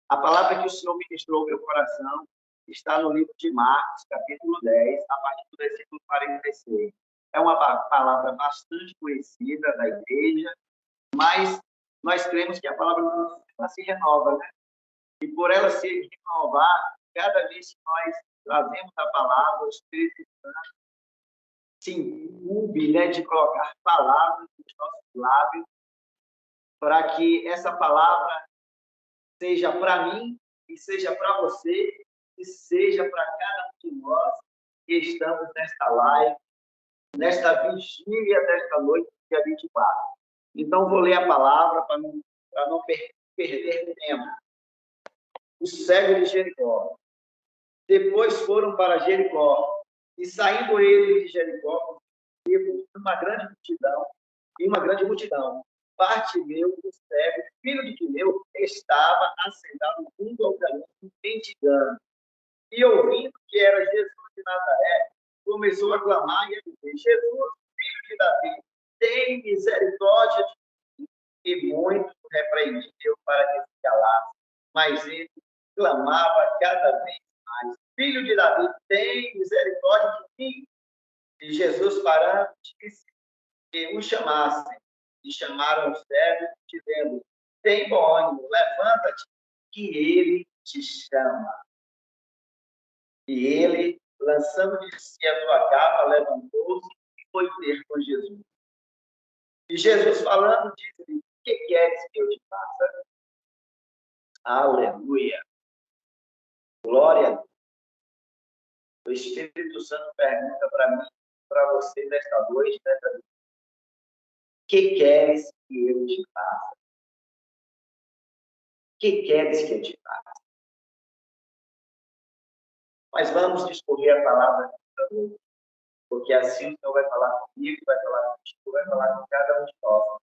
A palavra que o Senhor ministrou ao meu coração está no livro de Marcos, capítulo 10, a partir do versículo 46. É uma palavra bastante conhecida da igreja, mas nós cremos que a palavra não se renova, né? E por ela se renovar, cada vez que nós trazemos a palavra, o Espírito Santo se incumbe, né, de colocar palavras nos nossos lábios, para que essa palavra seja para mim, e seja para você, e seja para cada um de nós que estamos nesta live, nesta vigília desta noite, dia 24. Então, vou ler a palavra para não perder tempo. O cego de Jericó. Depois foram para Jericó, e saindo ele de Jericó, uma grande multidão, Bartimeu, o cego, filho de Timeu, estava assentado junto ao caminho, mendigando. E ouvindo que era Jesus de Nazaré, começou a clamar e a dizer: Jesus, filho de Davi, tem misericórdia de mim. E muitos o repreendiam para que se calasse, mas ele clamava cada vez mais: Filho de Davi, tem misericórdia de mim. E Jesus, parando, disse que o chamassem. E chamaram o cego, dizendo: tem bom ânimo, levanta-te, que ele te chama. E ele, lançando de si a sua capa, levantou-se e foi ter com Jesus. E Jesus, falando, disse-lhe: o que queres que eu te faça? Aleluia! Glória a Deus! O Espírito Santo pergunta para mim, para você, nesta noite, nesta noite: o que queres que eu te faça? O que queres que eu te faça? Mas vamos discorrer a palavra nesta noite, porque assim o Senhor vai falar comigo, vai falar contigo, vai falar com cada um de nós.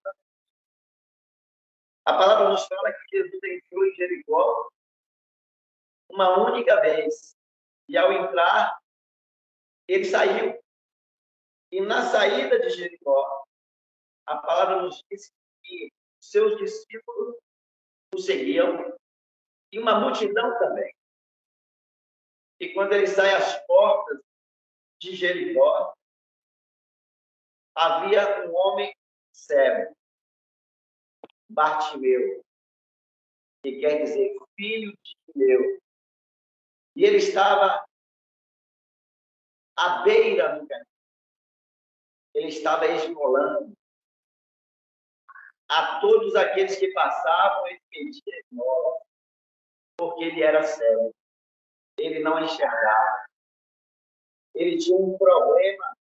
A palavra nos fala que Jesus entrou em Jericó uma única vez. E ao entrar, ele saiu. E na saída de Jericó, a palavra nos diz que seus discípulos o seguiam e uma multidão também. E quando ele sai às portas de Jericó, havia um homem cego, Bartimeu, que quer dizer filho de Timeu. E ele estava à beira do caminho. Ele estava esmolando. A todos aqueles que passavam, ele pedia esmola, porque ele era cego. Ele não enxergava. Ele tinha um problema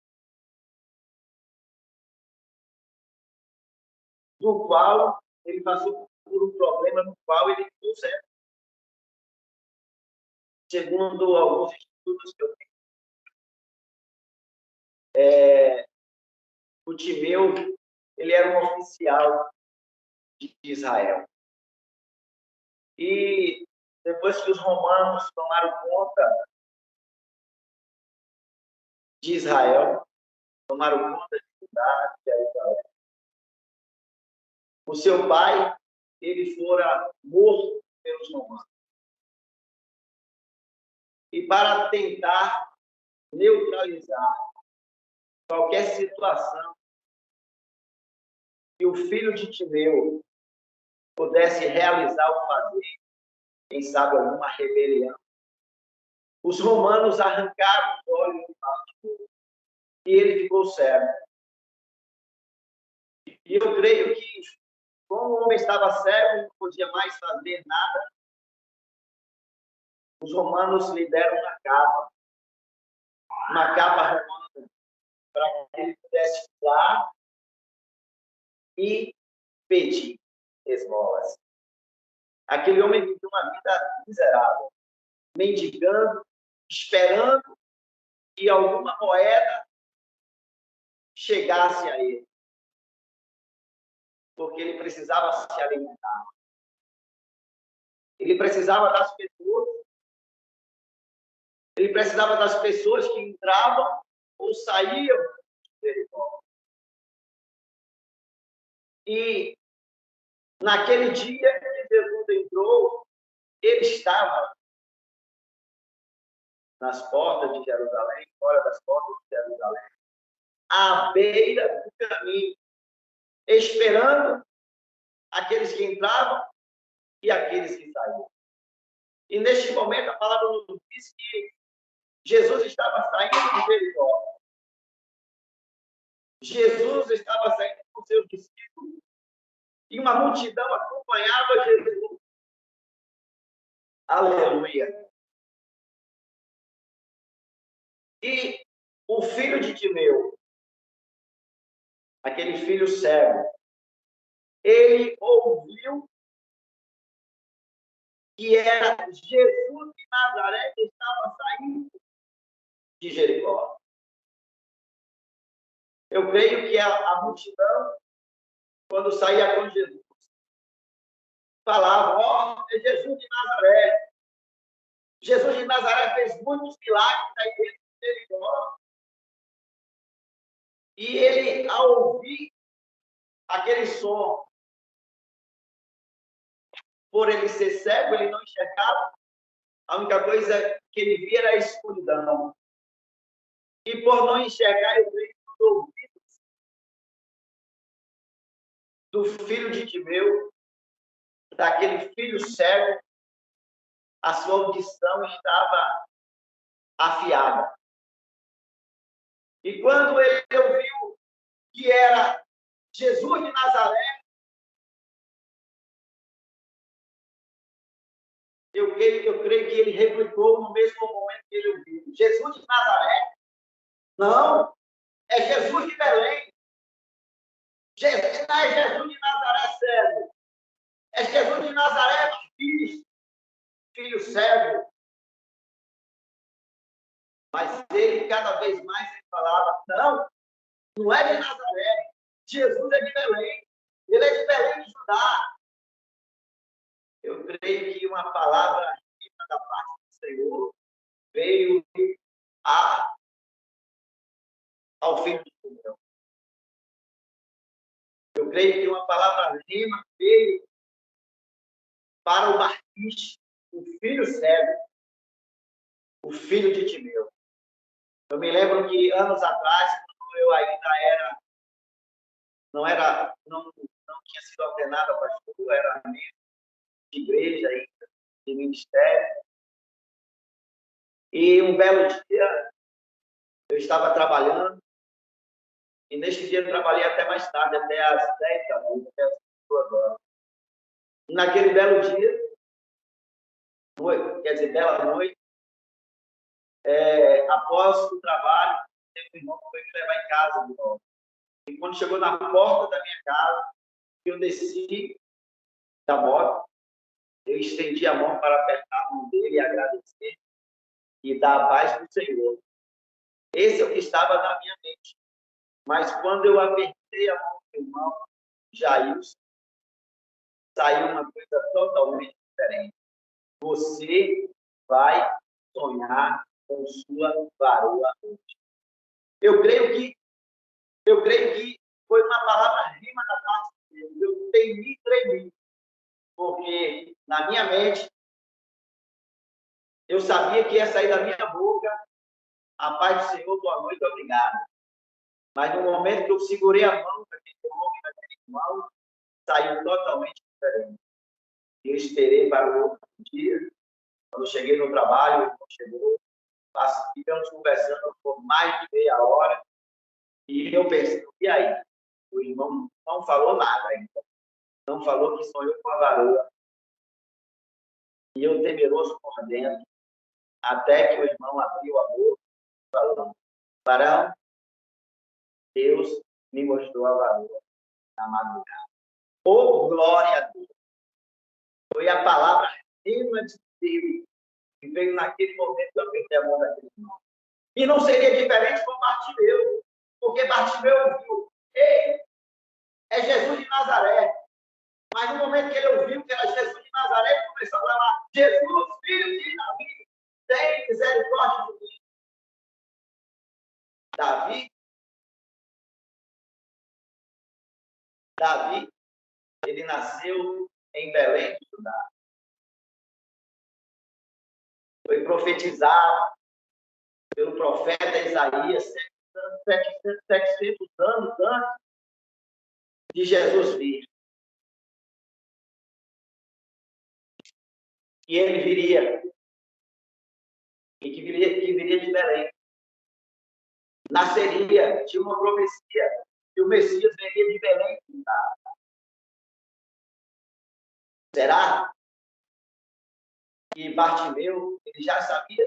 do qual ele passou por um problema no qual ele ficou cego. Segundo alguns estudos que eu tenho, o Timeu, ele era um oficial de Israel. E depois que os romanos tomaram conta de Israel, tomaram conta de Judá, de Jerusalém, o seu pai, ele fora morto pelos romanos. E para tentar neutralizar qualquer situação que o filho de Timeu pudesse realizar ou fazer, quem sabe alguma rebelião, os romanos arrancaram os olhos de Bartimeu e ele ficou cego. E eu creio que, como o homem estava cego, não podia mais fazer nada, os romanos lhe deram uma capa romana, para que ele pudesse usar e pedir esmolas. Aquele homem viveu uma vida miserável, mendigando, esperando que alguma moeda chegasse a ele, porque ele precisava se alimentar. Ele precisava das pessoas que entravam ou saíam dele. E naquele dia que Jesus entrou, ele ele estava nas portas de Jerusalém, fora das portas de Jerusalém, à beira do caminho, esperando aqueles que entravam e aqueles que saíam. E neste momento a palavra nos diz que Jesus estava saindo de Jericó. Jesus estava saindo com seus discípulos e uma multidão acompanhava Jesus. Aleluia. E o filho de Timeu, aquele filho cego, ele ouviu que era Jesus de Nazaré que estava saindo de Jericó. Eu creio que a multidão, quando saía com Jesus, falava: ó, é Jesus de Nazaré. Jesus de Nazaré fez muitos milagres aí dentro de Jericó. E ele, ao ouvir aquele som, por ele ser cego, ele não enxergava. A única coisa que ele via era a escuridão. E por não enxergar, eu creio que os ouvidos do filho de Timeu, daquele filho cego, a sua audição estava afiada. E quando ele ouviu que era Jesus de Nazaré, eu creio que ele replicou no mesmo momento que ele ouviu: Jesus de Nazaré? Não, é Jesus de Belém. Não é Jesus de Nazaré cego. É Jesus de Nazaré, filho cego. Mas ele, cada vez mais, ele falava: não é de Nazaré. Jesus é de Belém. Ele é de Belém de Judá. Eu creio que uma palavra da parte do Senhor veio ao filho de Timeu. Eu creio que uma palavra rima veio para o Marquês, o filho cego, o filho de Timeu. Eu me lembro que anos atrás, quando eu ainda não tinha sido ordenado a pastor, eu era membro de igreja ainda, de ministério. E um belo dia eu estava trabalhando, e neste dia eu trabalhei até mais tarde, até às 10 da noite, até às 2 horas. E naquele belo dia, bela noite, após o trabalho, teve um irmão que foi me levar em casa de novo. E quando chegou na porta da minha casa, eu desci da moto, eu estendi a mão para apertar a mão dele e agradecer e dar a paz do Senhor. Esse é o que estava na minha mente. Mas quando eu apertei a mão do irmão Jailson, saiu uma coisa totalmente diferente. Você vai sonhar com sua varoa hoje. Eu creio que foi uma palavra rima da parte dele. Eu tremi, porque na minha mente eu sabia que ia sair da minha boca: a paz do Senhor, boa noite, obrigado. Mas no momento que eu segurei a mão daquele homem, daquele irmão, saiu totalmente diferente. Eu esperei para o outro dia. Quando cheguei no trabalho, o irmão chegou, ficamos conversando por mais de meia hora, e eu pensei: e aí? O irmão não falou nada ainda. Não falou que sonhou com a varoa. E eu temeroso por dentro, até que o irmão abriu a boca, falando: varão, Deus me mostrou a varoa na madrugada. Oh, glória a Deus! Foi a palavra rima de Deus que veio naquele momento que eu apertei a mão daquele irmão. E não seria diferente com Bartimeu, porque Bartimeu viu: ei, é Jesus de Nazaré. Mas no momento que ele ouviu que era Jesus de Nazaré, ele começou a clamar: Jesus, filho de Davi, tem misericórdia de mim. Davi, ele nasceu em Belém de Judá. Foi profetizado pelo profeta Isaías 700 anos antes de Jesus vir. E ele viria, e que viria de Belém. Nasceria, tinha uma profecia, que o Messias viria de Belém. Será que Bartimeu, ele já sabia?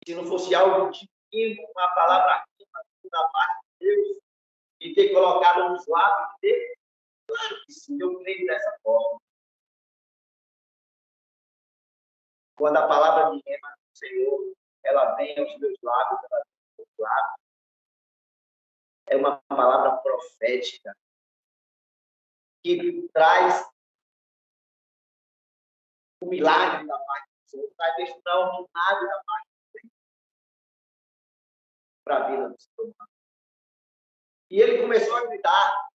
Se não fosse algo divino, uma palavra da parte de Deus, e ter colocado nos lábios dele? Claro que sim, eu creio dessa forma. Quando a palavra de rema do Senhor, ela vem aos meus lábios, ela vem aos meus lábios, é uma palavra profética que traz o milagre da parte do Senhor, traz o extraordinário da parte do Senhor para a vida do ser humano. E ele começou a gritar: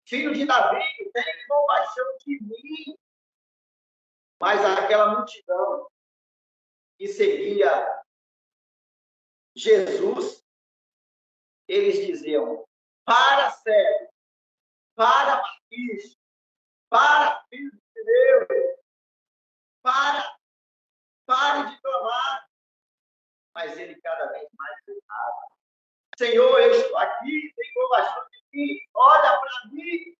filho de Davi, tem compaixão de mim. Mas aquela multidão que seguia Jesus, eles diziam: para, cego, para, Marquês, para, filho de Deus, pare de clamar. Mas ele cada vez mais gritava: Senhor, eu estou aqui, tem compaixão de mim, olha para mim.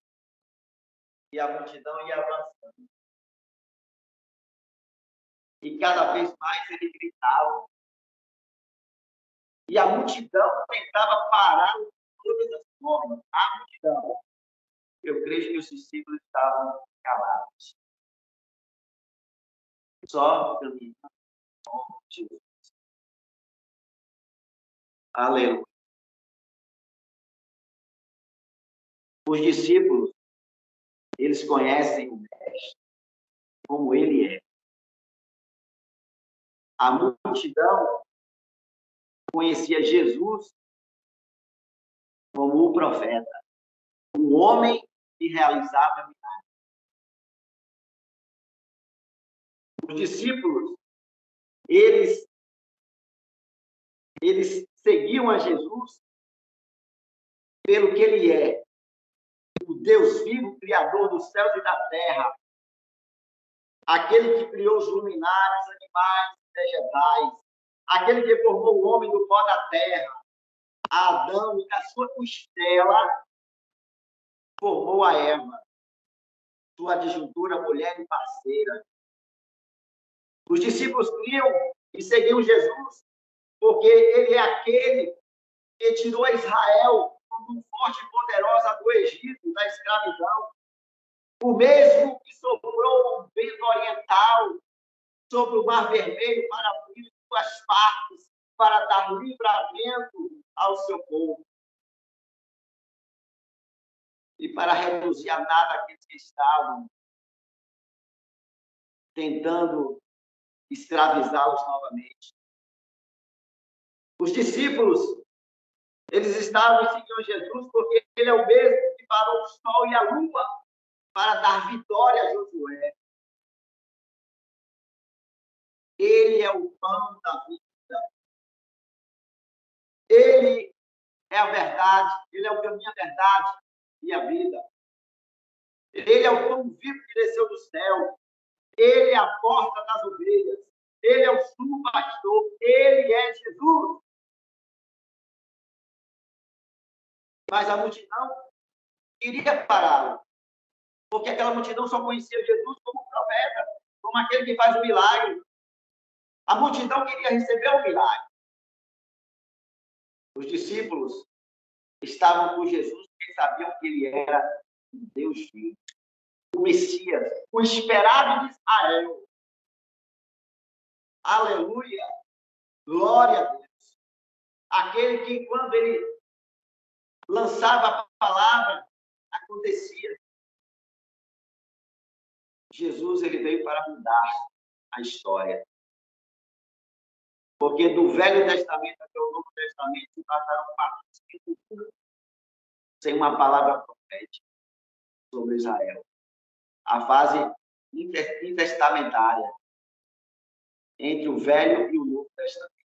E a multidão ia avançando. E cada vez mais ele gritava. E a multidão tentava parar de todas as formas. A multidão. Eu creio que os discípulos estavam calados. Só caminhando em nome de Jesus. Aleluia. Os discípulos, eles conhecem o Mestre como ele é. A multidão conhecia Jesus como o profeta, um homem que realizava milagres. Os discípulos, eles seguiam a Jesus pelo que ele é, o Deus vivo, criador dos céus e da terra, aquele que criou os luminares, animais, vegetais, aquele que formou o homem do pó da terra, Adão, e da sua costela formou a Eva, sua adjuntura, mulher e parceira. Os discípulos criam e seguiam Jesus porque ele é aquele que tirou Israel como forte e poderosa do Egito, da escravidão. O mesmo que soprou o vento oriental sobre o Mar Vermelho para abrir suas partes, para dar livramento ao seu povo. E para reduzir a nada aqueles que estavam tentando escravizá-los novamente. Os discípulos, eles estavam seguindo Jesus porque ele é o mesmo que parou o sol e a lua para dar vitória a Josué. Ele é o pão da vida. Ele é a verdade, ele é o caminho, a verdade e a vida. Ele é o pão vivo que desceu do céu. Ele é a porta das ovelhas. Ele é o sumo pastor. Ele é Jesus. Mas a multidão queria pará-lo, porque aquela multidão só conhecia Jesus como profeta, como aquele que faz o milagre. A multidão queria receber o milagre. Os discípulos estavam com Jesus porque sabiam que ele era Deus vivo, o Messias, o esperado de Israel. Aleluia! Glória a Deus! Aquele que, quando ele lançava a palavra, acontecia. Jesus, ele veio para mudar a história. Porque do Velho Testamento até o Novo Testamento passaram 400 anos sem uma palavra profética sobre Israel. A fase intertestamentária. entre o Velho e o Novo Testamento.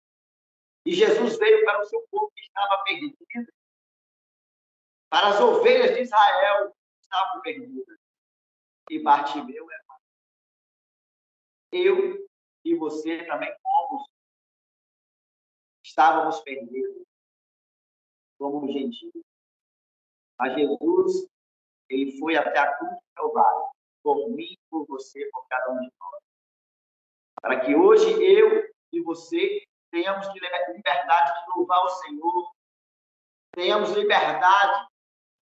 E Jesus veio para o seu povo que estava perdido, para as ovelhas de Israel que estavam perdidas. E Bartimeu era eu e você também estávamos perdidos como gentios. Mas Jesus, ele foi até a cruz do Calvário, por mim, por você, por cada um de nós. Para que hoje eu e você tenhamos liberdade de louvar o Senhor, tenhamos liberdade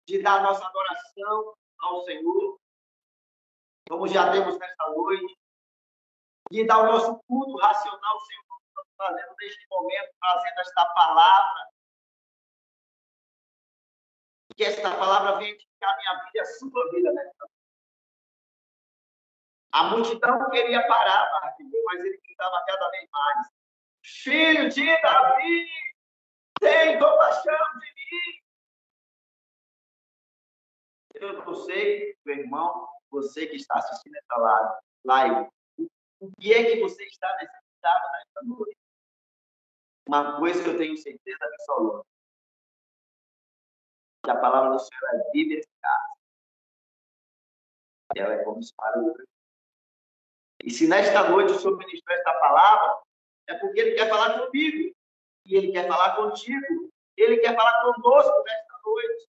de dar nossa adoração ao Senhor, como já temos nesta noite, de dar o nosso culto racional ao Senhor, fazendo neste momento, trazendo esta palavra, que esta palavra venha edificar a minha vida e a sua vida nesta noite. A multidão queria parar, mas ele gritava cada vez mais: Filho de Davi, tem compaixão de mim. Eu não sei, meu irmão, você que está assistindo essa live, o que é que você está necessitado nesta noite? Uma coisa que eu tenho certeza absoluta, que a palavra do Senhor é vida e eficaz. Ela é como espada. E se nesta noite o Senhor ministrou esta palavra, é porque Ele quer falar comigo. E Ele quer falar contigo. Ele quer falar conosco nesta noite.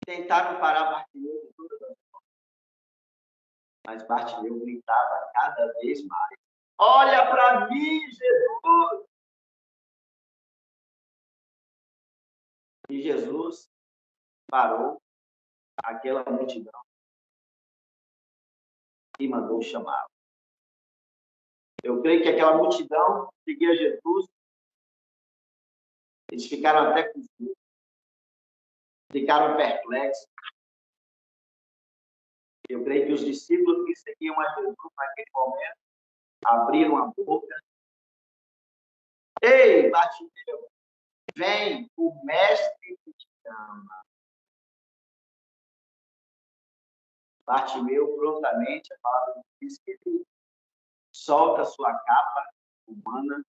Tentaram parar Bartimeu de todas as formas. Mas Bartimeu gritava cada vez mais: Olha para mim, Jesus! E Jesus parou aquela multidão e mandou chamá-lo. Eu creio que aquela multidão seguia Jesus. Eles ficaram até confusos, ficaram perplexos. Eu creio que os discípulos que seguiam a Jesus naquele momento abriram a boca. Ei, Bartimeu, vem, o mestre te chama. Bartimeu, prontamente, a palavra diz que ele solta a sua capa humana,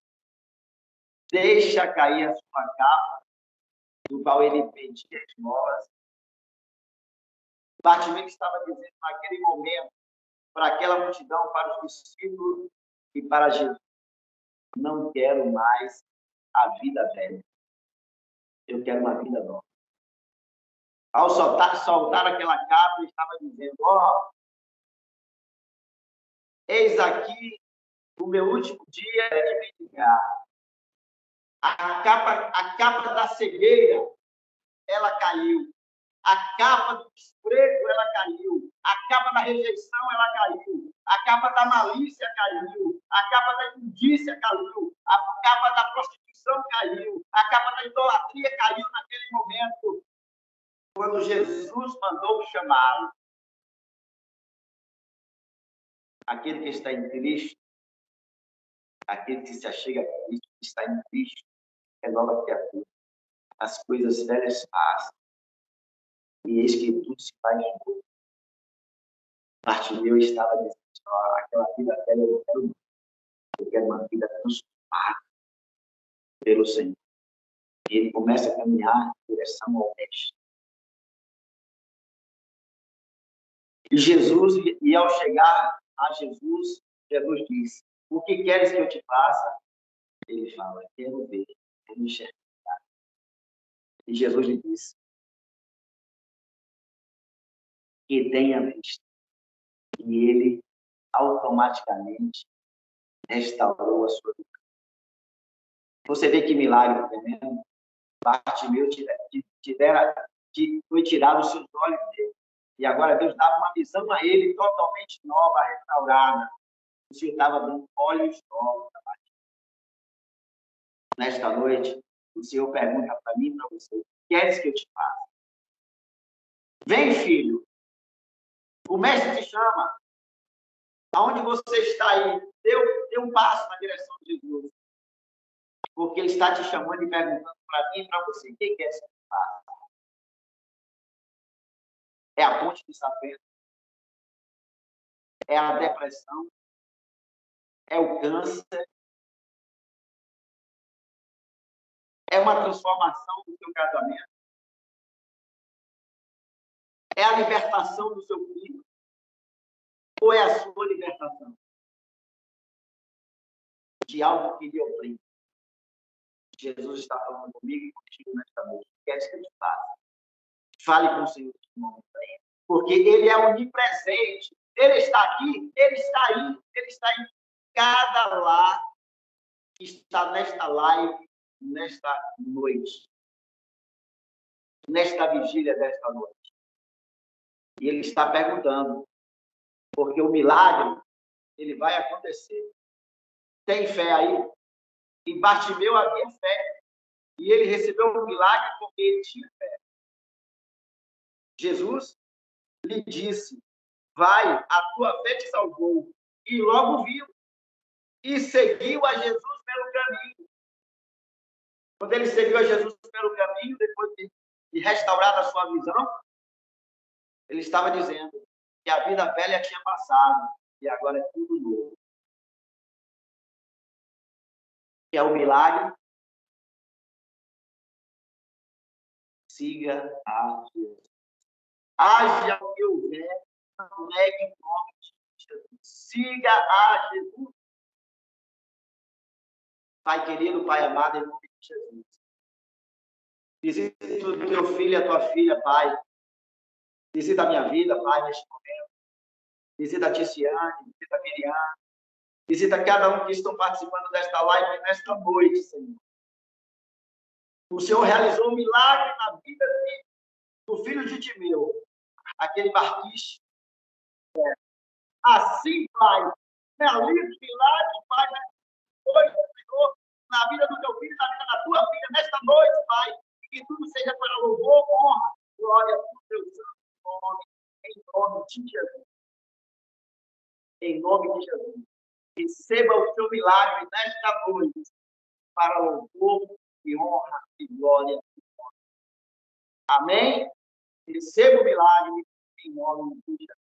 deixa cair a sua capa, do qual ele pedia esmolas. Bartimeu estava dizendo naquele momento, para aquela multidão, para os discípulos e para Jesus: não quero mais a vida velha. Eu quero uma vida nova. Ao soltar aquela capa, ele estava dizendo: eis aqui o meu último dia de mendigar. A capa da cegueira, ela caiu. A capa do desprezo, ela caiu. A capa da rejeição, ela caiu. A capa da malícia caiu. A capa da imundícia caiu. A capa da prostituição caiu. A capa da idolatria caiu naquele momento, quando Jesus mandou chamá-lo. Aquele que está em Cristo, aquele que se achega a Cristo, que está em Cristo, é nova criatura. As coisas velhas passam, e eis que tudo se faz novo. Bartimeu estava dizendo: aquela vida velha eu quero uma vida transformada pelo Senhor. E ele começa a caminhar em direção ao oeste. E ao chegar a Jesus, Jesus disse: o que queres que eu te faça? Ele fala: quero ver, quero enxergar. E Jesus lhe disse: que tenha visto. E ele automaticamente restaurou a sua vida. Você vê que milagre tremendo. Bartimeu foi tirado os seus olhos dele. E agora Deus dava uma visão a ele totalmente nova, restaurada. O Senhor estava dando olhos novos. Nesta noite, o Senhor pergunta para mim e para você: o que queres que eu te faça? Vem, filho. O mestre te chama. Aonde você está aí? Dê um passo na direção de Jesus. Porque Ele está te chamando e perguntando para mim e para você: o que queres que eu te faça? É a ponte de sapento. é a depressão, é o câncer, é uma transformação do seu casamento, é a libertação do seu filho, ou é a sua libertação de algo que lhe oprime? Jesus está falando comigo e contigo nesta noite. O que é que eu te faço? Fale com o Senhor neste momento, porque Ele é onipresente. Ele está aqui, Ele está aí, Ele está em cada lar que está nesta live, nesta noite, nesta vigília desta noite. E Ele está perguntando, porque o milagre, ele vai acontecer. Tem fé aí? E Bartimeu havia fé. E ele recebeu um milagre porque ele tinha fé. Jesus lhe disse, vai, a tua fé te salvou. E logo viu. E seguiu a Jesus pelo caminho. Quando ele seguiu a Jesus pelo caminho, depois de restaurada a sua visão, ele estava dizendo que a vida velha tinha passado e agora é tudo novo. Que é o milagre. Siga a Jesus. Haja o que houver, não negue em nome de Jesus. Siga a Jesus. Pai querido, Pai amado, em nome de Jesus. Visita o teu filho e a tua filha, Pai. Visita a minha vida, Pai, neste momento. Visita a Ticiane, visita a Miriam. Visita cada um que estão participando desta live nesta noite, Senhor. O Senhor realizou um milagre na vida do filho de Timeu, aquele barquista. Assim, Pai, realiza milagre, Pai, hoje, Senhor, na vida do teu filho, na vida da tua filha, nesta noite, Pai, que tudo seja para louvor, honra, glória ao teu santo nome, em nome de Jesus. Em nome de Jesus. Receba o seu milagre nesta noite, para louvor e honra e glória. Amém? Receba o milagre em nome de Jesus.